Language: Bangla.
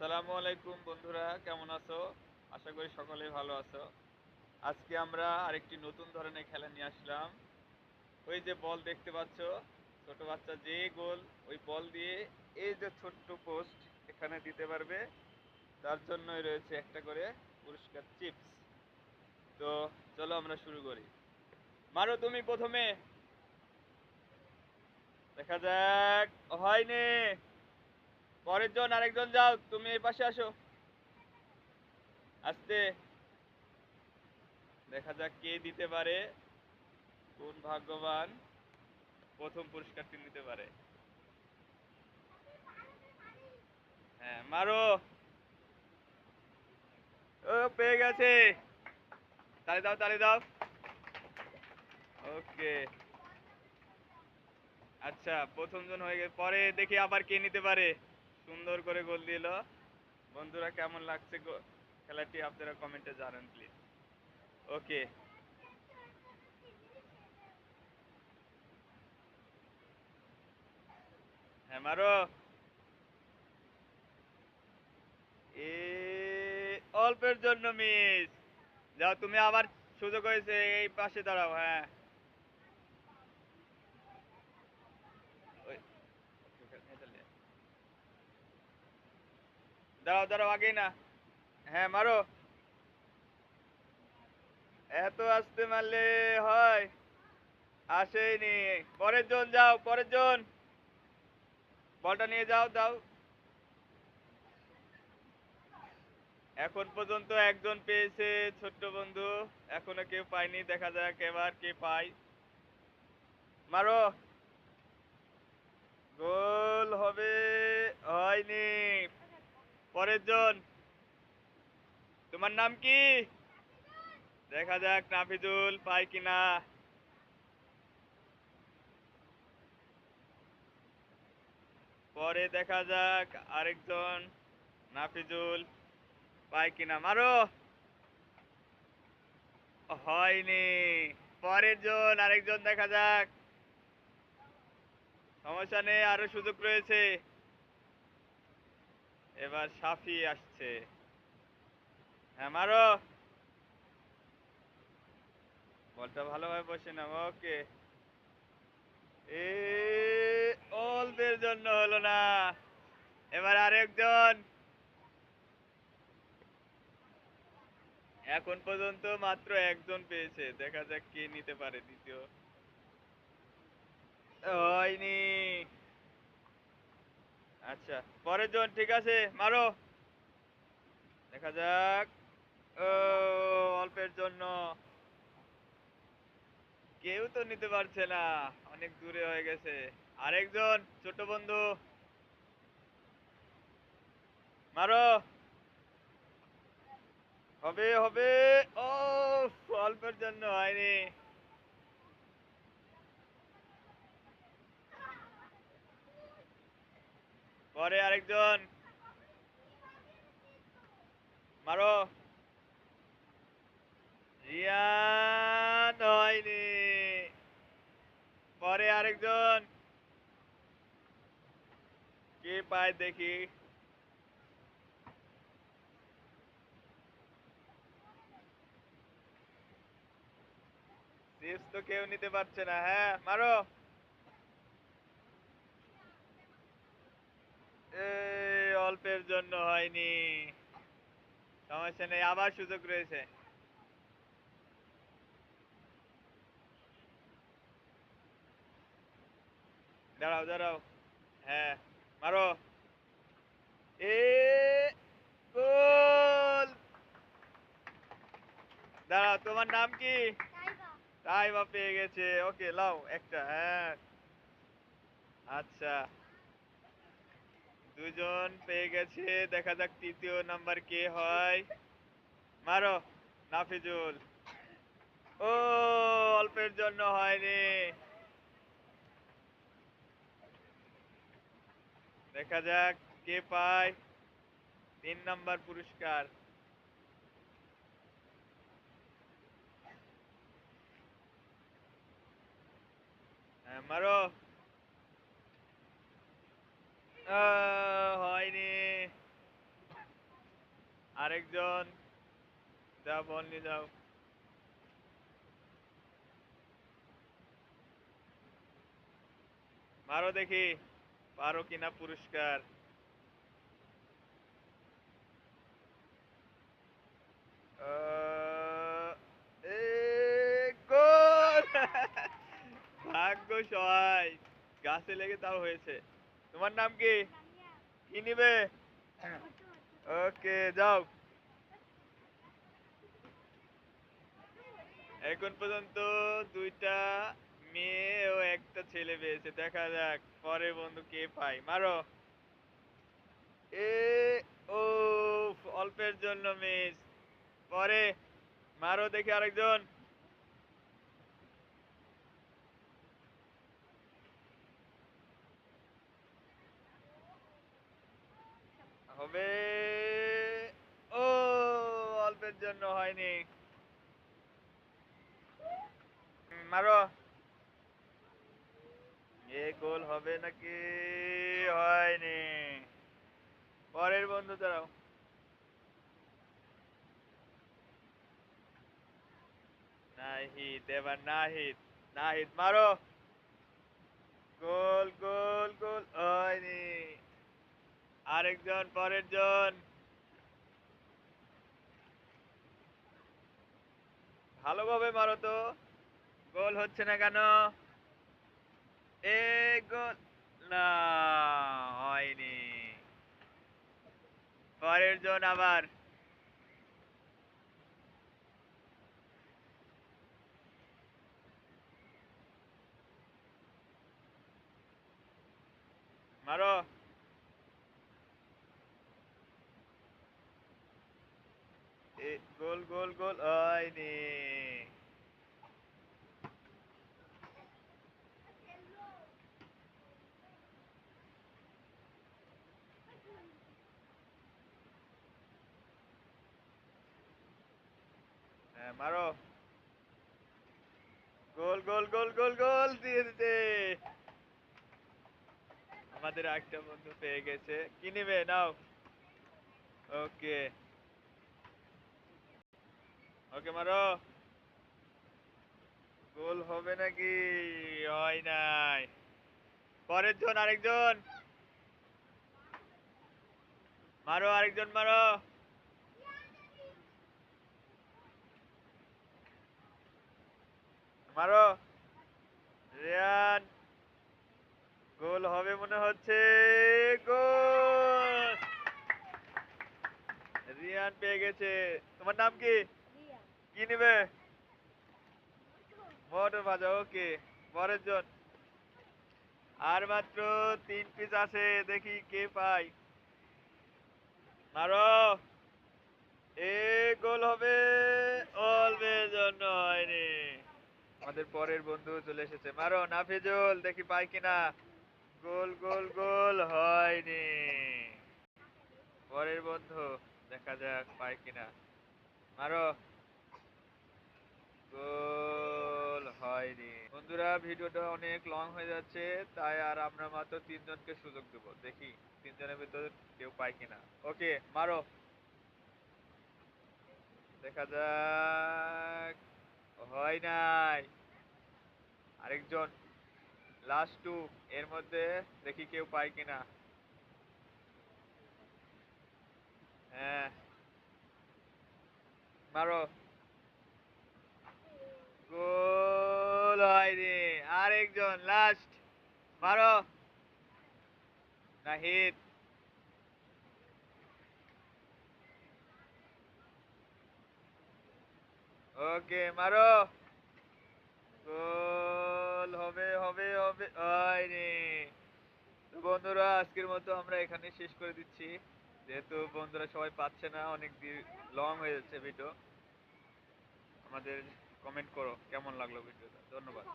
আসসালামু আলাইকুম বন্ধুরা, কেমন আছো? আশা করি সকলেই ভালো আছো। আজকে আমরা আরেকটি নতুন ধরনের খেলা নিয়ে আসলাম। ওই যে বল দেখতে পাচ্ছ, ছোট বাচ্চা যে গোল ওই বল দিয়ে এই যে ছোট্ট পোস্ট এখানে দিতে পারবে, তার জন্যই রয়েছে একটা করে পুরস্কার চিপস। তো চলো আমরা শুরু করি। মারো তুমি প্রথমে, দেখা যাক। হয়নি। পরের জন, আরেকজন যাও, তুমি এই পাশে আসো। আস্তে। দেখা যাক কে দিতে পারে, কোন ভাগ্যবান প্রথম পুরস্কারটি নিতে পারে। হ্যাঁ, মারো। ও, পেয়ে গেছে। তালি দাও, তালি দাও। ওকে। আচ্ছা, প্রথম জন হয়ে গেছে, পরে দেখি আবার কে নিতে পারে। সুন্দর করে গোল দিল। বন্ধুরা, কেমন লাগছে খেলাটি আপনারা কমেন্টে জানান প্লিজ। ওকে। হ্যাঁ, মারো। এ, অল্পের জন্য মিস। যাও তুমি, আবার সুযোগ হয়েছে, এই পাশে দাঁড়াও। হ্যাঁ। ওই, দাঁড়াও দাঁড়াও, আগেই না। হ্যাঁ, মারো। এত আস্তে মারলে হয়? আসেইনি। পরের জন যাও, পরের জন। বলটা নিয়ে যাও, দাও। এখন পর্যন্ত একজন পেয়েছে ছোট্ট বন্ধু, এখনো কেউ পায়নি। দেখা যাক এবার কে পায়। মারো। গোল হবে? হয়নি। পরের জন। তোমার নাম কি? দেখা যাক নাফিজুল পায় কিনা। পরে দেখা যাক আরেকজন, নাফিজুল পায় কিনা। মারো। হয়নি। পরের জন, আরেকজন, দেখা যাক। সমস্যা নেই, আরো সুযোগ রয়েছে। এবার সাফি আসছে। হ্যাঁ, মারো। বলটা ভালোভাবে বসে না। ওকে। এ, অল্পের জন্য হলো না। এবার আরেকজন। এখন পর্যন্ত মাত্র একজন পেয়েছে, দেখা যাক কে নিতে পারে দ্বিতীয়। হয়নি। আচ্ছা, পরের জন, ঠিক আছে, মারো। দেখা যাক। ও, অল্পের জন্য। কেউ তো নিতে পারছে না, অনেক দূরে হয়ে গেছে। আরেকজন ছোট বন্ধু, মারো। হবে হবে। ও, অল্পের জন্য হয়নি। পরে আরেকজন, মারো। রিয়ান, হয়নি। পরে আরেকজন, কে পায় দেখি। চিপস তো কেউ নিতে পারছে না। হ্যাঁ, মারো। অল্পের জন্য হয়নি। সমস্যা নেই, আবার সুযোগ রয়েছে। দাঁড়াও দাঁড়াও। হ্যাঁ, মারো। এ, গোল। দাঁড়াও, তোমার নাম কি? তাইবা পেয়ে গেছে। ওকে, লাও একটা। হ্যাঁ। আচ্ছা, দুজন পেয়ে গেছে। দেখা যাক তৃতীয় নাম্বার কে হয়। মারো। নাফিজুল। ও, অল্পের জন্য হয়নি। দেখা যাক কে পায় 3 নাম্বার পুরস্কার। হ্যাঁ, মারো। হয়নি। আরেকজন, যাও বল নিয়ে যাও। মারো দেখি পারো কিনা পুরস্কার। আহ, এ গোল! ভাগ্য সহায়, গাছে লেগে তাও হয়েছে। তোমার নাম কি? কি নিবে? ওকে যাও। এখন পর্যন্ত দুইটা মেয়ে ও একটা ছেলে পেয়েছে, দেখা যাক পরে বন্ধু কে পায়। মারো। এ ও, অল্পের জন্য মিস। পরে মারো দেখি আরেকজন। হবে। ও, অল্পের জন্য হয়নি। মারো। এ গোল হবে নাকি? হয়নি। পরের বন্ধু দাঁড়াও। নাহিদ, এবার নাহিদ। নাহিদ মারো। গোল গোল গোল হয়নি। আরেকজন, পরের জন। ভালোভাবে মারো তো, গোল হচ্ছে না কেন? এ গোল! না, হয়নি। পরের জন আবার। মারো। এ গোল গোল গোল হয়নি। হ্যাঁ মারো। গোল গোল গোল গোল গোল দিয়ে দিতে। আমাদের একটা বন্ধু পেয়ে গেছে। কি নিবে নাও। ওকে। ওকে মারো। গোল হবে নাকি? হয় নাই। পরের জন, আরেকজন। মারো, আরেকজন মারো। মারো। রিয়ান। গোল হবে মনে হচ্ছে। গোল! রিয়ান পেয়ে গেছে। তোমার নাম কি? কি নিবে? মটর ভাজা, ওকে। পরের জন। আর মাত্র 3 পিস আছে, দেখি কে পায়। মারো। এ গোল হবে। অল্পের জন্য হয়নি। আমাদের পরের বন্ধু চলে এসেছে। মারো নাফিজুল, দেখি পাই কিনা। গোল গোল গোল হয়নি। পরের বন্ধু, দেখা যাক পাই কিনা। মারো। গোল হয়নি। বন্ধুরা, ভিডিওটা অনেক লং হয়ে যাচ্ছে, তাই আর আমরা মাত্র 3জনকে সুযোগ দেব। দেখি 3জনের ভিতরে কেউ পায় কিনা। ওকে মারো। দেখা যাক। হয় নাই। আরেকজন, লাস্ট 2। এর মধ্যে দেখি কেউ পায় কিনা। হ্যাঁ মারো। গোল হয়নি। আরেকজন, লাস্ট। মারো। নাহিদ। ওকে মারো। গোল হবে হবে হবে হয়নি। তো বন্ধুরা, আজকের মতো আমরা এখানে শেষ করে দিচ্ছি, যেহেতু বন্ধুরা সবাই পাচ্ছে না, অনেক লং হয়ে যাচ্ছে ভিডিও। আমাদের কমেন্ট করো কেমন লাগলো ভিডিওটা। ধন্যবাদ।